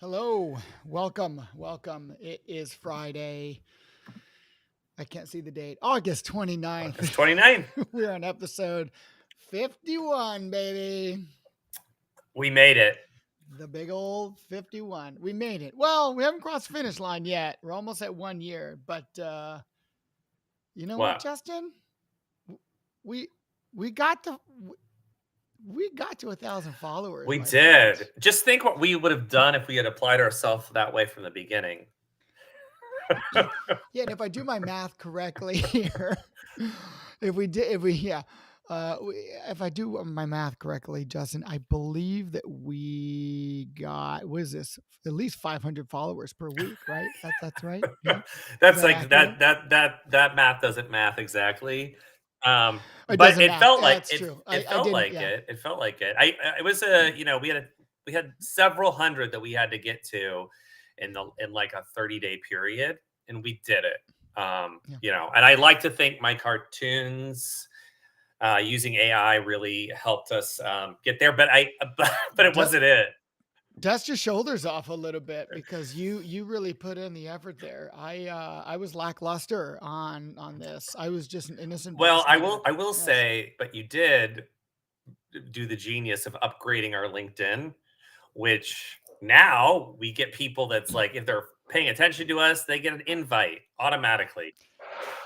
Hello, welcome. It is Friday. I can't see the date. August 29th. It's 29. We're on episode 51, baby. We made it. The big old 51. We made it. Well, we haven't crossed the finish line yet. We're almost at 1 year, but you know what, What? Justin? We we got to we got to 1,000 followers, We my friend. did. Just think what we would have done if we had applied ourselves that way from the beginning. Yeah, and if I do my math correctly here, if I do my math correctly, Justin, I believe that we got what is this? At least 500 followers per week, right? That's right. Yeah, is That's that like accurate? that math doesn't math exactly. It But doesn't it math. felt like That's it true. it I felt didn't. like Yeah. it. It felt like it. It was a, we had several hundred that we had to get to in like a 30-day period, and we did it. Yeah. And I like to think my cartoons using AI really helped us get there, but it Du- wasn't it. Dust your shoulders off a little bit because you really put in the effort there. I was lackluster on this. I was just an innocent Well, I bystander. will I will Yes. say, but you did do the genius of upgrading our LinkedIn, which now we get people that's like, if they're paying attention to us, they get an invite automatically.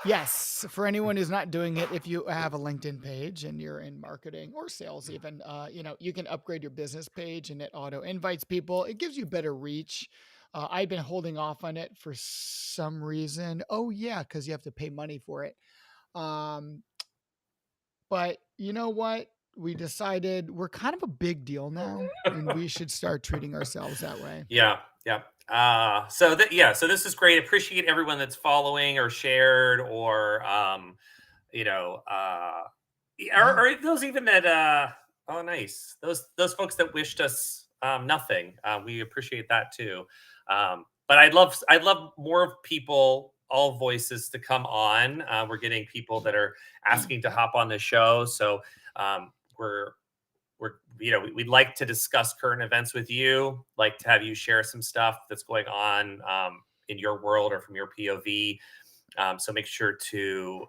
Yes, for anyone who's not doing it, if you have a LinkedIn page and you're in marketing or sales, even, you can upgrade your business page and it auto invites people. It gives you better reach. I've been holding off on it for some reason. Oh yeah, because you have to pay money for it. Um, but you know what? We decided we're kind of a big deal now, and we should start treating ourselves that way. Yeah, yeah. So this is great. Appreciate everyone that's following or shared or you know, uh Yeah. or those even that oh nice. Those folks that wished us nothing. We appreciate that too. But I'd love more people, all voices to come on. We're getting people that are asking to hop on the show. So um we're we'd like to discuss current events with you, like to have you share some stuff that's going on in your world or from your POV. So make sure to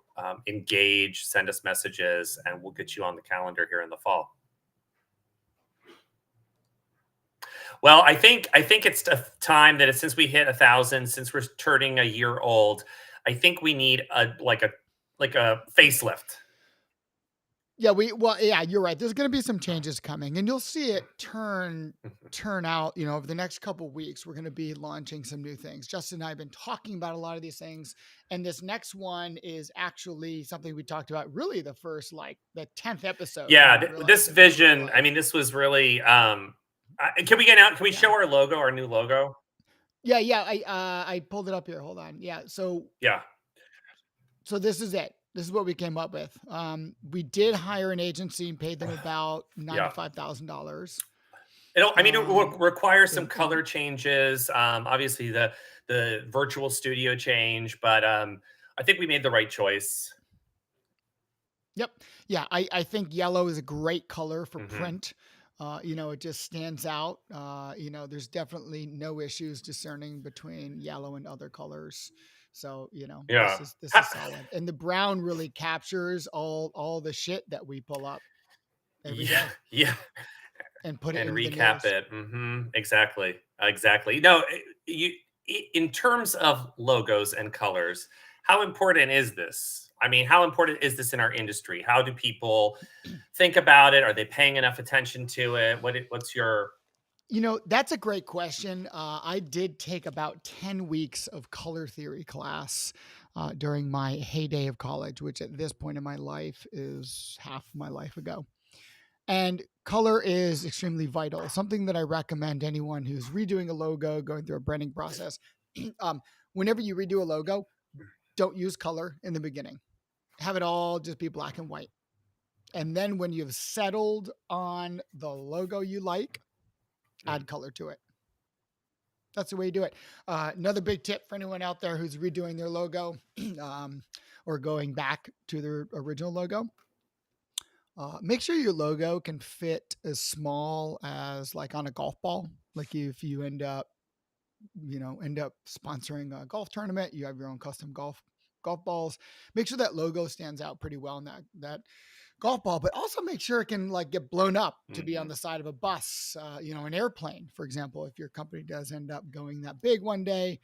engage, send us messages, and we'll get you on the calendar here in the fall. Well, I think it's a time that since we hit 1,000, since we're turning a year old, I think we need a facelift. Yeah, you're right. There's going to be some changes coming, and you'll see it Mhm. turn out. Over the next couple weeks, we're going to be launching some new things. Justin and I have been talking about a lot of these things, and this next one is actually something we talked about. Really, like the 10th episode when Yeah, we realized this that we were vision. I like, mean, this was really. Can we get out? Can we yeah, show our logo, our new logo? yeah. I pulled it up here. Hold on. Yeah, Yeah, so this is it. This is what we came up with. We did hire an agency and paid them about yeah. $95,000. I mean, it will Um, require some and color changes. Obviously, the virtual studio change, but I think we made the right choice. Yep. Yeah, I think yellow is a great color for Hmm. print. It just stands out. There's definitely no issues discerning between yellow and other colors. So, Yeah. this is solid. And the brown really captures all the shit that we pull up every Yeah, day yeah, and put it and into the recap news. it. Exactly, exactly. No, you in terms of logos and colors, how important is this? I mean, how important is this in our industry? How do people think about it? Are they paying enough attention to it? What's your That's a great question. I did take about 10 weeks of color theory class during my heyday of college, which at this point in my life is half my life ago. And color is extremely vital, something that I recommend anyone who's redoing a logo, going through a branding process. um, Whenever you redo a logo, don't use color in the beginning. Have it all just be black and white. And then when you've settled on the logo you like, add color to it. That's the way you do it. Another big tip for anyone out there who's redoing their logo um, or going back to their original logo. Make sure your logo can fit as small as like on a golf ball. Like if you end up end up sponsoring a golf tournament, you have your own custom golf balls. Make sure that logo stands out pretty well in that golf ball, but also make sure it can like get blown up to be on Hmm. the side of a bus, an airplane, for example. If your company does end up going that big one day,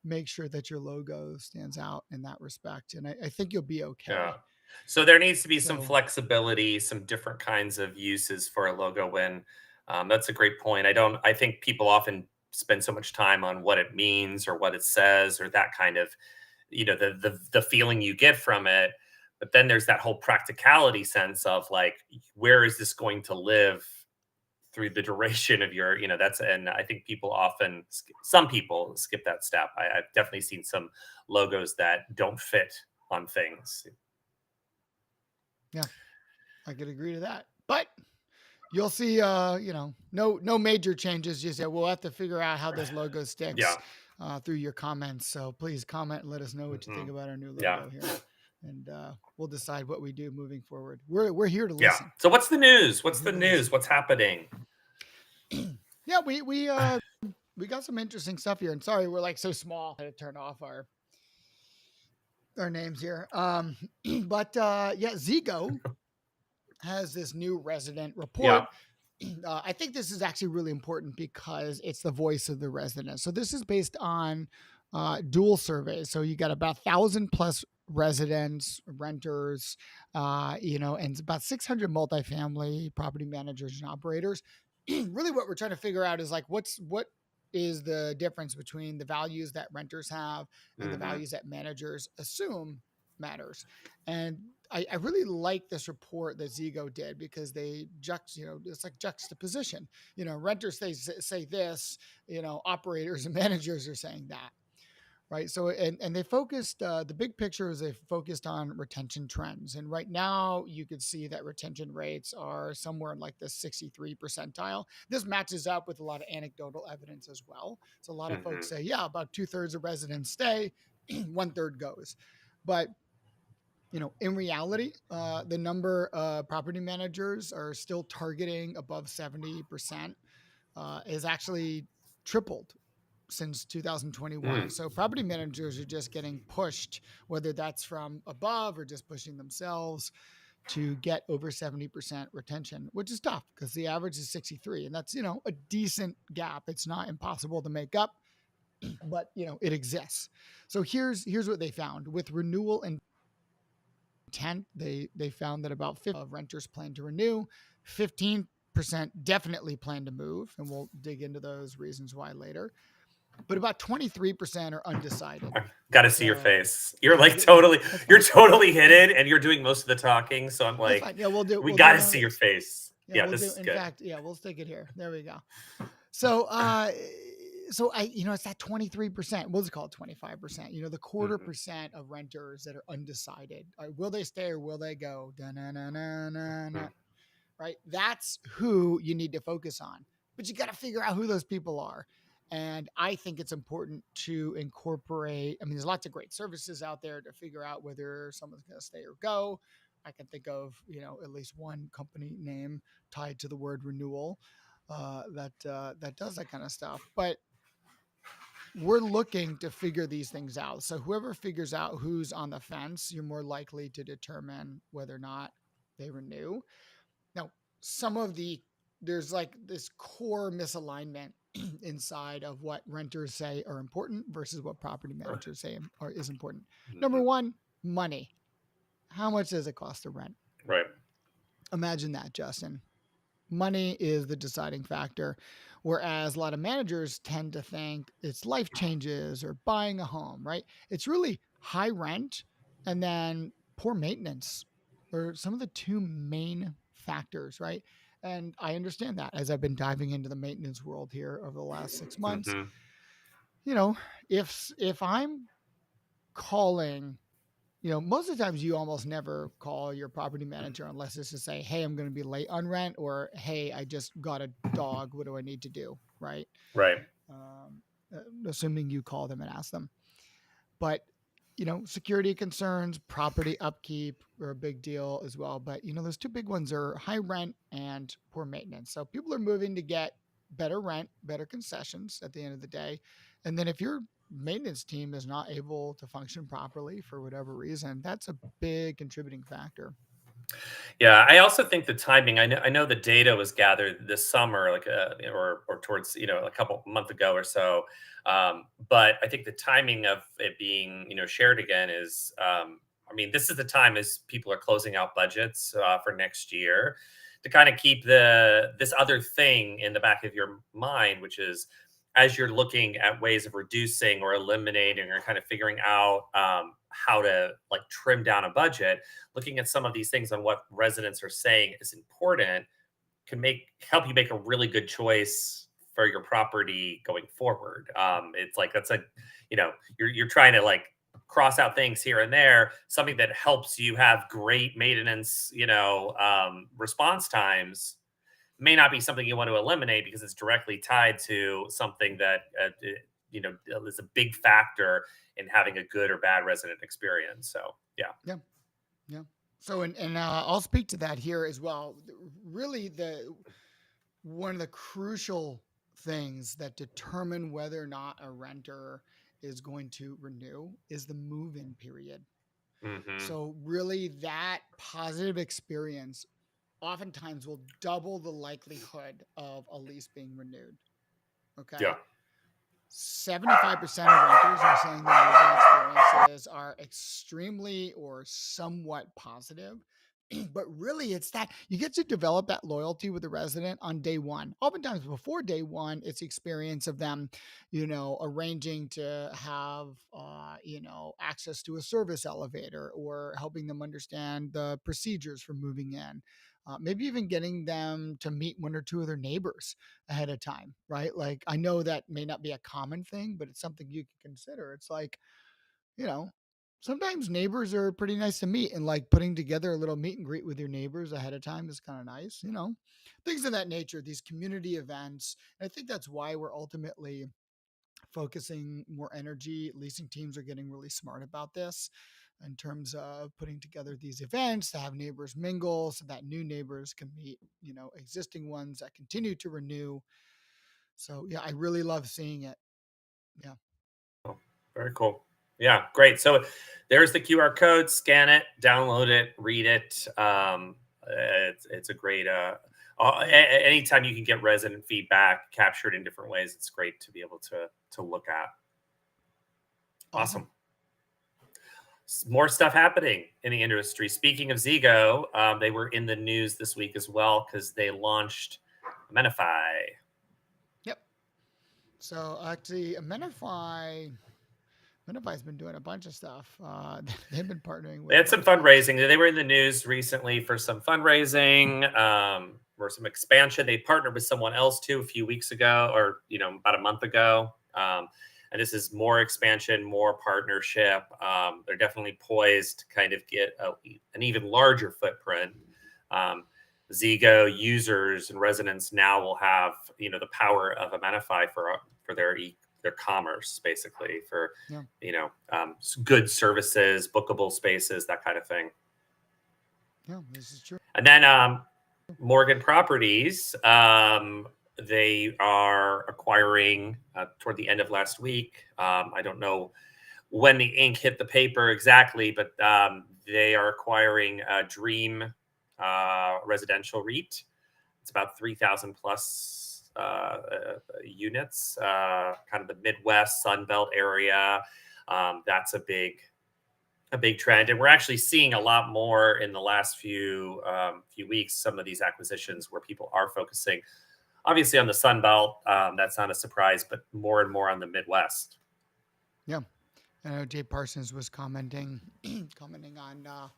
make sure that your logo stands out in that respect. And I think you'll be Yeah. okay. So there needs to be some So flexibility, some different kinds of uses for a logo win. That's a great point. I think people often spend so much time on what it means or what it says or that kind of, the feeling you get from it. But then there's that whole practicality sense of like, where is this going to live through the duration of your, and I think some people skip that step. I've definitely seen some logos that don't fit on things. yeah, I could agree to that. But you'll see, no major changes. Just we'll have to figure out how this logo Yeah. sticks through your comments. So please comment and let us know what you think Mhm. about our new Yeah. logo here, and we'll decide what we do moving forward. We're here to Yeah. listen. So what's the news? We're What's here the to news? listen. What's happening? Yeah, we got some interesting stuff here. And sorry, we're like so small. I had to turn off our names here. But yeah, Zigo has this new resident Yeah. report. I think this is actually really important because it's the voice of the resident. So this is based on dual surveys. So you got about 1,000 plus residents, renters, and about 600 multifamily property managers and operators. Really, what we're trying to figure out is like what is the difference between the values that renters have and the Hmm. values that managers assume matters. And I really like this report that Zigo did because it's like juxtaposition. Renters say this, operators and managers are saying that, right? So and they focused the big picture is they focused on retention trends, and right now you could see that retention rates are somewhere in like the 63 percentile. This matches up with a lot of anecdotal evidence as well. So a lot of folks Hmm. say, yeah, about 2/3 of residents stay, 1/3 goes. But in reality, the number of property managers are still targeting above 70%, is actually tripled since 2021. Mm. So property managers are just getting pushed, whether that's from above or just pushing themselves to get over 70% retention, which is tough because the average is 63. And that's, a decent gap. It's not impossible to make up, but it exists. So here's what they found with renewal intent. They found that about 50 of renters plan to renew, 15% definitely plan to move, and we'll dig into those reasons why later. But about 23% are undecided. I got to see your So face. You're like yeah, totally, that's you're fine. totally hidden, and you're doing most of the talking. So I'm That's like, fine. Yeah, we'll do we we'll got do to one of see your these. face. Yeah, Yeah, we'll this do. is In good. fact, yeah, we'll stick it here. There we go. So it's that 23%. We'll just call it 25%. The quarter Hmm. percent of renters that are undecided. Will they stay or will they go? Da-na-na-na-na-na. Right? That's who you need to focus on. But you got to figure out who those people are. And I think it's important to incorporate. I mean, there's lots of great services out there to figure out whether someone's going to stay or go. I can think of, at least one company name tied to the word renewal that does that kind of stuff. But we're looking to figure these things out. So whoever figures out who's on the fence, you're more likely to determine whether or not they renew. Now, some of there's like this core misalignment inside of what renters say are important versus what property managers say is important. Number Hmm. one, money. How much does it cost to rent? Right. Imagine that, Justin. Money is the deciding factor. Whereas a lot of managers tend to think it's life changes or buying a home, right? It's really high rent and then poor maintenance are some of the two main factors, right? And I understand that as I've been diving into the maintenance world here over the last 6 months. Hmm. You know, if I'm calling, most of the times you almost never call your property manager unless it's to say, hey, I'm going to be late on rent, or hey, I just got a dog. What do I need to do? Right. Right. Um, Assuming you call them and ask them. But, security concerns, property upkeep are a big deal as well. But, those two big ones are high rent and poor maintenance. So people are moving to get better rent, better concessions at the end of the day. And then if your maintenance team is not able to function properly for whatever reason, that's a big contributing factor. Yeah, I also think the timing. I know the data was gathered this summer, like or towards a couple month ago or so. But I think the timing of it being shared again is. I mean, this is the time as people are closing out budgets for next year to kind of keep this other thing in the back of your mind, which is as you're looking at ways of reducing or eliminating or kind of figuring out how to like trim down a budget, looking at some of these things on what residents are saying is important can help you make a really good choice for your property going forward. It's like that's a you're trying to like cross out things here and there, something that helps you have great maintenance, response times may not be something you want to eliminate because it's directly tied to something that is a big factor in having a good or bad resident experience. So yeah. Yeah. Yeah. So, and I'll speak to that here as well. Really, the one of the crucial things that determine whether or not a renter is going to renew is the move-in period. Hmm. So, really, that positive experience oftentimes will double the likelihood of a lease being renewed. Yeah. Okay. 75% of renters are saying their moving experiences are extremely or somewhat positive. But really, it's that you get to develop that loyalty with the resident on day one. Oftentimes, before day one, it's the experience of them, arranging to have, access to a service elevator or helping them understand the procedures for moving in. Maybe even getting them to meet one or two of their neighbors ahead of time, right? Like, I know that may not be a common thing, but it's something you can consider. It's like, you know, sometimes neighbors are pretty nice to meet, and like putting together a little meet and greet with your neighbors ahead of time is kind of nice, things of that nature, these community events. And I think that's why we're ultimately focusing more energy. Leasing teams are getting really smart about this in terms of putting together these events to have neighbors mingle so that new neighbors can meet, existing ones that continue to renew. So yeah, I really love seeing it. Yeah. Oh, very cool. Yeah, great. So there's the QR code. Scan it, download it, read it. It's a great. Anytime you can get resident feedback captured in different ways, it's great to be able to look at. Awesome. Awesome. More stuff happening in the industry. Speaking of Zigo, they were in the news this week as well because they launched Amenify. Yep. So actually, Amenify's been doing a bunch of stuff. They've been partnering They with had some quite a few. fundraising. They were in the news recently for some fundraising, or some expansion. They partnered with someone else too a few weeks ago, or about a month ago. And this is more expansion, more partnership. They're definitely poised to kind of get an even larger footprint. Um, Zigo users and residents now will have the power of Amenify for their commerce, basically for Yeah. good services, bookable spaces, that kind of thing. Yeah, this is true. And then Morgan Properties, they are acquiring toward the end of last week. I don't know when the ink hit the paper exactly, but they are acquiring Dream Residential REIT. It's about 3,000 plus units, kind of the Midwest Sun Belt area. That's a big trend, and we're actually seeing a lot more in the last few weeks. Some of these acquisitions where people are focusing, obviously, on the Sun Belt. That's not a surprise, but more and more on the Midwest. Yeah. I know Jay Parsons was commenting on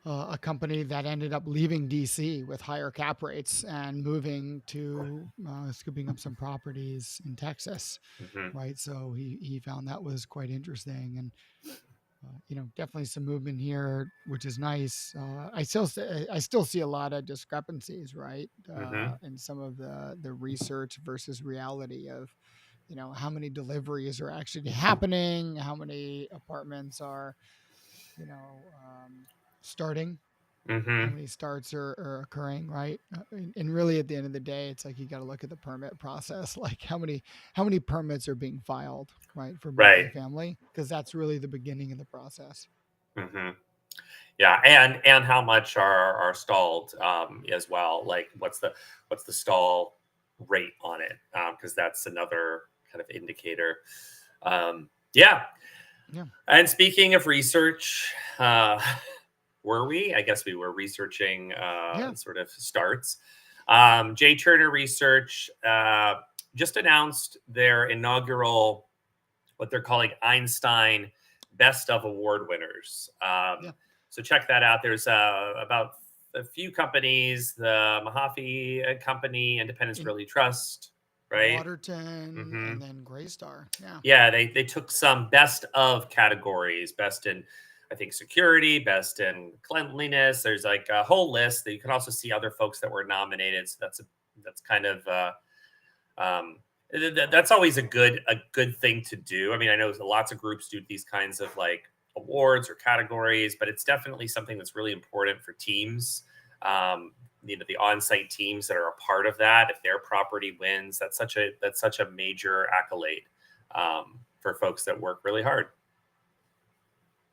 a company that ended up leaving DC with higher cap rates and moving to scooping up some properties in Texas, Hmm. right? So he found that was quite interesting, and definitely some movement here, which is nice. I still see a lot of discrepancies, right, Hmm. in some of the research versus reality of how many deliveries are actually happening, how many apartments are you know um, starting. Mm-hmm. how many starts are occurring, right? And really, at the end of the day, it's like you got to look at the permit process, like how many permits are being filed, right, for Right. multifamily, because that's really the beginning of the process. Mm-hmm. Yeah, and how much are stalled as well. Like what's the stall rate on it? Because that's another kind of indicator. Yeah. Yeah, And speaking of research, uh, were we? I guess we were researching yeah. sort of starts. J Turner Research just announced their inaugural, what they're calling Einstein Best of Award winners. Yeah. So check that out. There's about a few companies, the Mahaffey Company, Independence In Realty Trust, right? Waterton Hmm. and then Graystar. Yeah. Yeah, they took some best of categories, best in, I think, security, best in cleanliness. There's like a whole list that you can also see other folks that were nominated. So that's kind of um, that's always a good thing to do. I mean, I know lots of groups do these kinds of like awards or categories, but it's definitely something that's really important for teams. Um, the on-site teams that are a part of that. If their property wins, that's such a major accolade for folks that work really hard.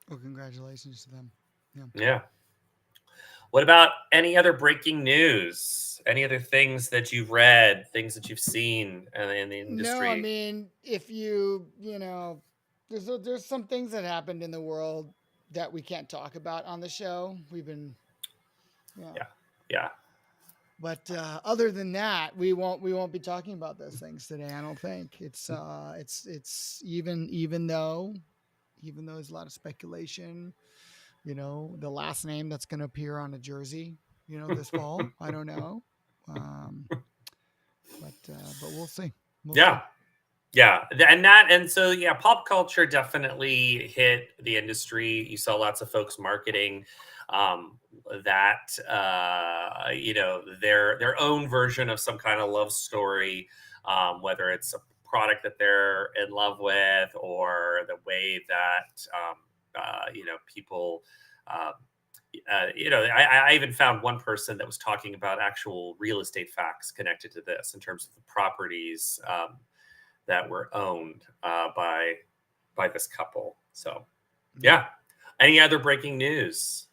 Well, congratulations to them. Yeah. Yeah. What about any other breaking news? Any other things that you've read, things that you've seen in the No, I industry? mean, if there's some things that happened in the world that we can't talk about on the show. We've been, yeah. Yeah. Yeah. But other than that, we won't be talking about those things today. I don't think it's even though there's a lot of speculation. The last name that's going to appear on a jersey, this fall. I don't know, um, but we'll see. We'll see. Yeah. Yeah. And so pop culture definitely hit the industry. You saw lots of folks marketing um that their own version of some kind of love story, whether it's a product that they're in love with or the way that people um I even found one person that was talking about actual real estate facts connected to this in terms of the properties that were owned by this couple. So Yeah. yeah. Any other breaking news?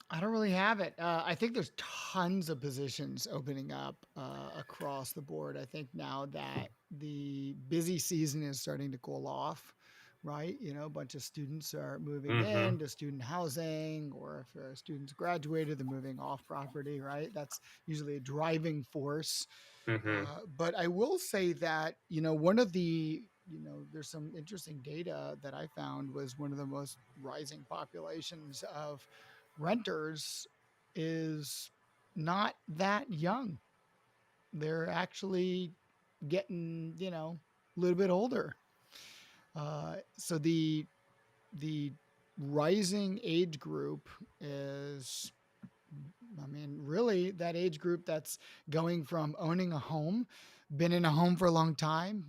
I don't really have it. I think there's tons of positions opening up across the board. I think now that the busy season is starting to cool off, right? A bunch of students are moving Mm-hmm. in to student housing, or if students graduated, they're moving off property, right? That's usually a driving force. Mm-hmm. But I will say that, one of there's some interesting data that I found was one of the most rising populations of renters is not that young. They're actually getting, a little bit older. So the rising age group is, I mean, really that age group that's going from owning a home, been in a home for a long time,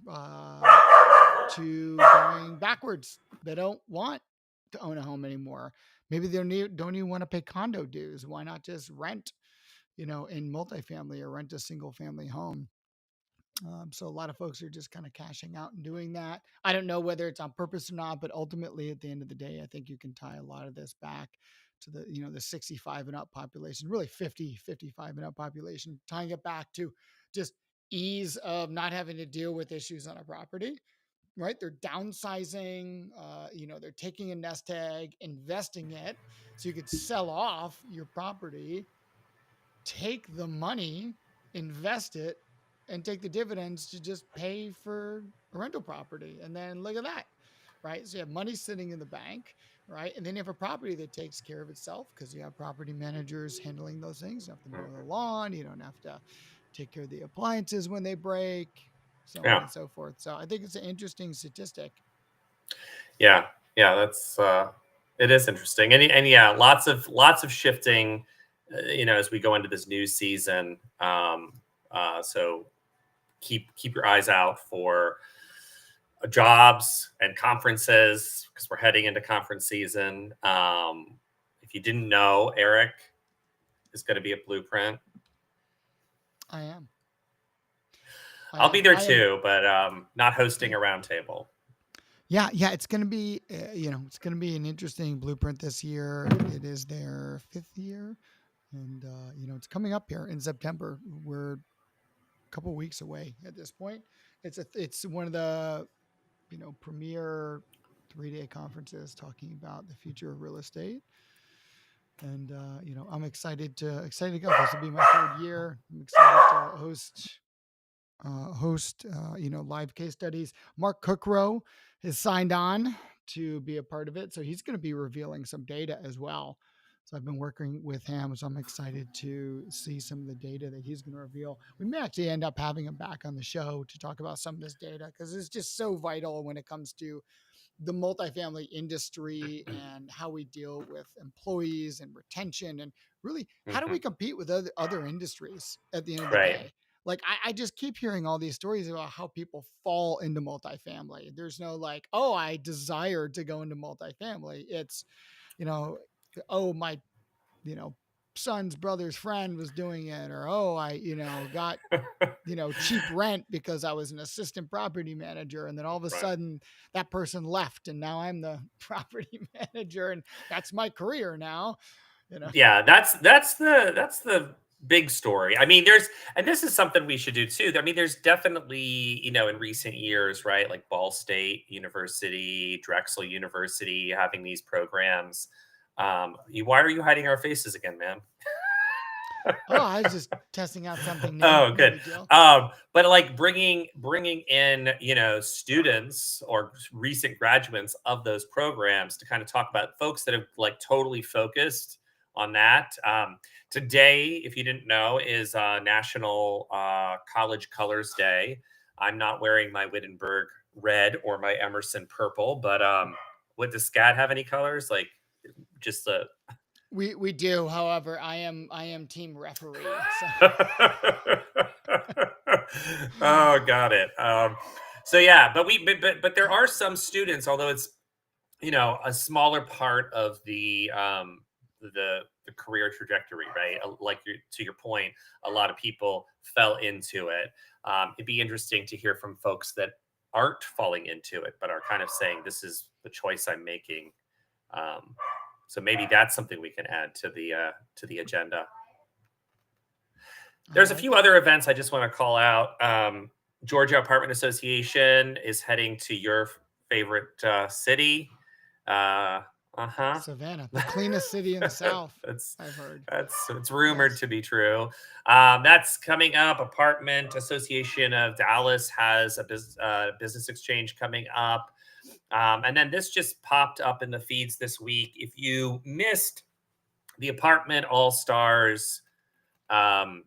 to going backwards. They don't want to own a home anymore. Maybe they don't even want to pay condo dues. Why not just rent, in multifamily or rent a single family home? So a lot of folks are just kind of cashing out and doing that. I don't know whether it's on purpose or not, but ultimately at the end of the day, I think you can tie a lot of this back to the 65 and up population, really 50, 55 and up population, tying it back to just ease of not having to deal with issues on a property, right? They're downsizing, they're taking a nest egg, investing it so you could sell off your property, take the money, invest it, and take the dividends to just pay for a rental property. And then look at that, right? So you have money sitting in the bank, right? And then you have a property that takes care of itself because you have property managers handling those things. You don't have to mow the lawn. You don't have to take care of the appliances when they break, so on Yeah. and so forth. So I think it's an interesting statistic. Yeah. Yeah. It is interesting. And yeah, lots of shifting, as we go into this new season. So keep your eyes out for jobs and conferences because we're heading into conference season. If you didn't know, Eric is going to be at Blueprint. I am. I'll be there I am. too, but not hosting a roundtable. Yeah, yeah, it's going to be, it's going to be an interesting Blueprint this year. It is their 5th year, and it's coming up here in September. We're a couple weeks away at this point. It's one of the premier 3-day conferences talking about the future of real estate, and I'm excited to go. This will be my 3rd year. I'm excited to host live case studies. Mark Cookrow has signed on to be a part of it, so he's going to be revealing some data as well. So I've been working with him, so I'm excited to see some of the data that he's going to reveal. We may actually end up having him back on the show to talk about some of this data, because it's just so vital when it comes to the multifamily industry and how we deal with employees and retention, and really how do we compete with other industries at the end of the Right. day. Like I just keep hearing all these stories about how people fall into multifamily. There's no like, oh, I desire to go into multifamily. It's, you know, oh, my, you know, son's brother's friend was doing it, or oh, I, got cheap rent because I was an assistant property manager. And then all of a Right. sudden that person left and now I'm the property manager and that's my career now, you know? Yeah, that's the big story. I mean, and this is something we should do too. I mean, there's definitely, in recent years, right? Like Ball State University, Drexel University having these programs. Why are you hiding our faces again, man? Oh, I was just testing out something new. Oh, No good. big deal. But like bringing in, students or recent graduates of those programs to kind of talk about folks that have like totally focused on that. Today, if you didn't know, is National College Colors Day. I'm not wearing my Wittenberg red or my Emerson purple, but does SCAD have any colors? Like just the We do. However, I am team referee. So Oh, got it. So yeah, but there are some students, although it's a smaller part of the career trajectory, right? Like to your point, a lot of people fell into it. It'd be interesting to hear from folks that aren't falling into it, but are kind of saying this is the choice I'm making. So maybe that's something we can add to the agenda. I There's a like few it. other events I just want to call out. Georgia Apartment Association is heading to your favorite city. Uh-huh. Savannah, the cleanest city in the South, That's I've heard. it's rumored Yes. to be true. That's coming up. Apartment Association of Dallas has a business exchange coming up. And then this just popped up in the feeds this week. If you missed the Apartment All Stars um,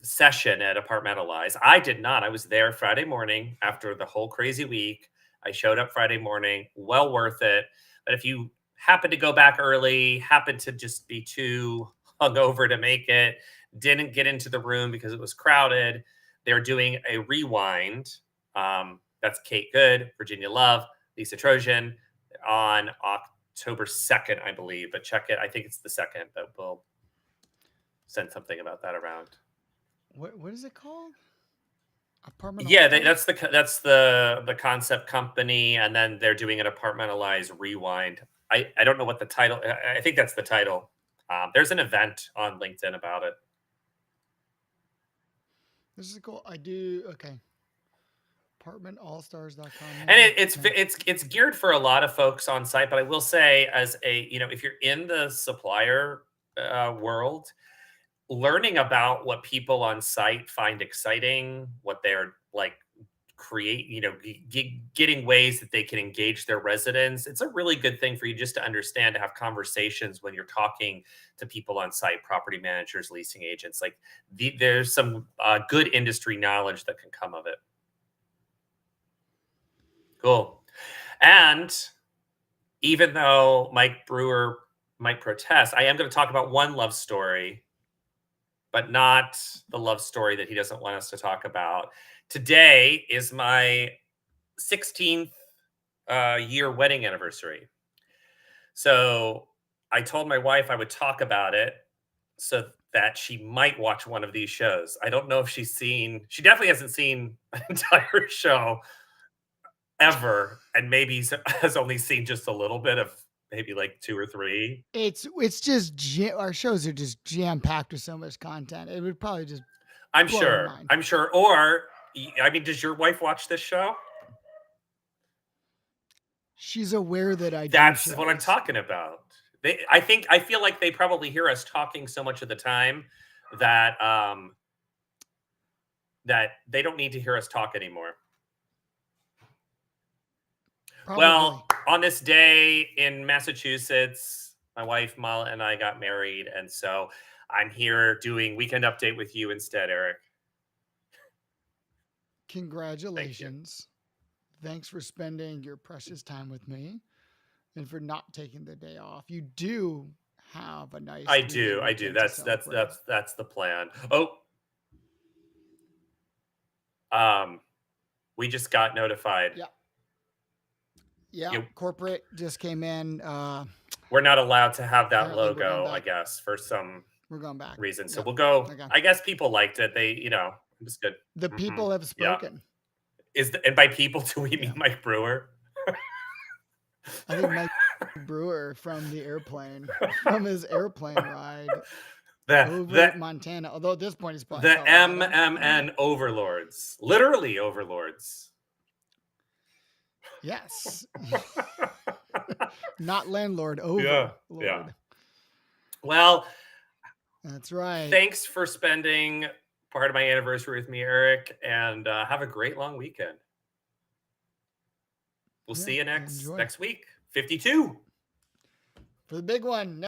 session at Apartmentalize, I did not. I was there Friday morning after the whole crazy week. I showed up Friday morning, well worth it. But if you happen to go back early, happen to just be too hungover to make it, didn't get into the room because it was crowded, they're doing a rewind. That's Kate Good, Virginia Love, Lisa Trojan on October 2nd, I believe. But check it. I think it's the 2nd, but we'll send something about that around. What is it called? Apartment All Yeah, Stars? that's the concept company, and then they're doing an Apartmentalize rewind. I don't know what the title. I think that's the title. There's an event on LinkedIn about it. This is cool. I do. Okay. Apartmentallstars.com. And Yeah. it's Okay. it's geared for a lot of folks on site, but I will say, as a if you're in the supplier world, learning about what people on site find exciting, what they're like create, getting ways that they can engage their residents. It's a really good thing for you just to understand, to have conversations when you're talking to people on site, property managers, leasing agents. Like there's some good industry knowledge that can come of it. Cool. And even though Mike Brewer might protest, I am going to talk about one love story, but not the love story that he doesn't want us to talk about. Today is my 16th year wedding anniversary. So I told my wife I would talk about it so that she might watch one of these shows. I don't know if she definitely hasn't seen an entire show ever, and maybe has only seen just a little bit of maybe like 2 or 3. It's just our shows are just jam packed with so much content. It would probably just I'm blow her sure. mind. I'm sure. Or, I mean, does your wife watch this show? She's aware that I do That's what I'm shows. talking about. I feel like they probably hear us talking so much of the time that that they don't need to hear us talk anymore. Probably. Well, on this day in Massachusetts, my wife Mala and I got married, and so I'm here doing weekend update with you instead, Eric. Thank you. Congratulations. Thanks for spending your precious time with me and for not taking the day off. You do have a nice I 3-day do. I do. weekend to celebrate. That's the plan. Oh, um, we just got notified. Yeah. Yeah. You, Corporate just came in. we're not allowed to have that Apparently we're going logo, I back. guess, for some We're going back. reason. So Yep. we'll go. Okay. I guess people liked it. It was good. The Mhm. people have Yeah. spoken. And by people, do we Yeah. mean Mike Brewer? I think Mike Brewer from the airplane, from his airplane ride over the Montana. Although at this point he's probably the Colorado. MMN overlords, literally overlords. Yes. Not landlord, Yeah, overlord. yeah. Well, That's right. thanks for spending part of my anniversary with me, Eric, and have a great long weekend. We'll Yeah, see you enjoy. next week. 52. For the big one.